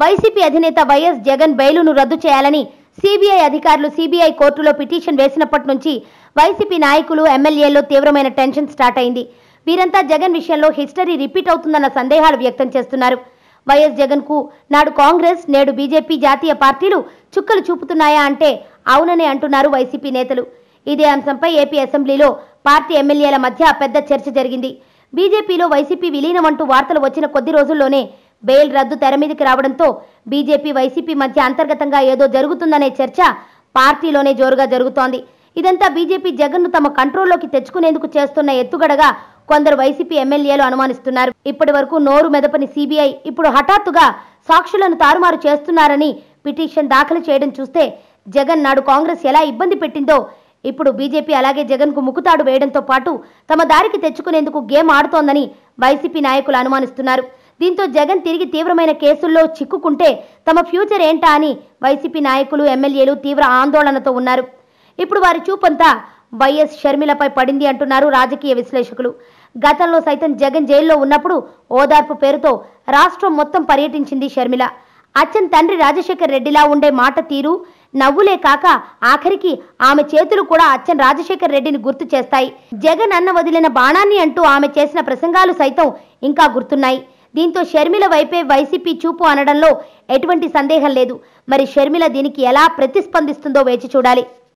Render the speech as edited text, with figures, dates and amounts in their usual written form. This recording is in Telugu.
వైసీపీ అధినేత వైఎస్ జగన్ బెయిలును రద్దు చేయాలని సిబిఐ అధికారులు సిబిఐ కోర్టులో పిటిషన్ వేసినప్పటి నుంచి వైసీపీ నాయకులు ఎమ్మెల్యేల్లో తీవ్రమైన టెన్షన్ స్టార్ట్ అయింది. వీరంతా జగన్ విషయంలో హిస్టరీ రిపీట్ అవుతుందన్న సందేహాలు వ్యక్తం చేస్తున్నారు. వైఎస్ జగన్ కు నాడు కాంగ్రెస్, నేడు బీజేపీ జాతీయ పార్టీలు చుక్కలు చూపుతున్నాయా అంటే అవుననే అంటున్నారు వైసీపీ నేతలు. ఇదే అంశంపై ఏపీ అసెంబ్లీలో పార్టీ ఎమ్మెల్యేల మధ్య పెద్ద చర్చ జరిగింది. బీజేపీలో వైసీపీ విలీనం అంటూ వార్తలు వచ్చిన కొద్ది రోజుల్లోనే బెయిల్ రద్దు తెర మీదకి రావడంతో బీజేపీ వైసీపీ మధ్య అంతర్గతంగా ఏదో జరుగుతుందనే చర్చ పార్టీలోనే జోరుగా జరుగుతోంది. ఇదంతా బీజేపీ జగన్ను తమ కంట్రోల్లోకి తెచ్చుకునేందుకు చేస్తున్న ఎత్తుగడగా కొందరు వైసీపీ ఎమ్మెల్యేలు అనుమానిస్తున్నారు. ఇప్పటి వరకు నోరు మెదపని సిబిఐ ఇప్పుడు హఠాత్తుగా సాక్షులను తారుమారు చేస్తున్నారని పిటిషన్ దాఖలు చేయడం చూస్తే జగన్ నాడు కాంగ్రెస్ ఎలా ఇబ్బంది పెట్టిందో ఇప్పుడు బీజేపీ అలాగే జగన్కు ముక్కుతాడు వేయడంతో పాటు తమ దారికి తెచ్చుకునేందుకు గేమ్ ఆడుతోందని వైసీపీ నాయకులు అనుమానిస్తున్నారు. దీంతో జగన్ తిరిగి తీవ్రమైన కేసుల్లో చిక్కుకుంటే తమ ఫ్యూచర్ ఏంటా అని వైసీపీ నాయకులు, ఎమ్మెల్యేలు తీవ్ర ఆందోళనతో ఉన్నారు. ఇప్పుడు వారి చూపంతా వైఎస్ షర్మిలపై పడింది అంటున్నారు రాజకీయ విశ్లేషకులు. గతంలో సైతం జగన్ జైల్లో ఉన్నప్పుడు ఓదార్పు పేరుతో రాష్ట్రం మొత్తం పర్యటించింది షర్మిల. అచ్చన్ తండ్రి రాజశేఖర్ రెడ్డిలా ఉండే మాట తీరు, నవ్వులే కాక ఆఖరికి ఆమె చేతులు కూడా అచ్చన్ రాజశేఖర్ రెడ్డిని గుర్తు చేస్తాయి. జగన్ అన్న వదిలిన బాణాన్ని అంటూ ఆమె చేసిన ప్రసంగాలు సైతం ఇంకా గుర్తున్నాయి. దీంతో షర్మిల వైపే వైసీపీ చూపు అనడంలో ఎటువంటి సందేహం లేదు. మరి షర్మిల దీనికి ఎలా ప్రతిస్పందిస్తుందో వేచి చూడాలి.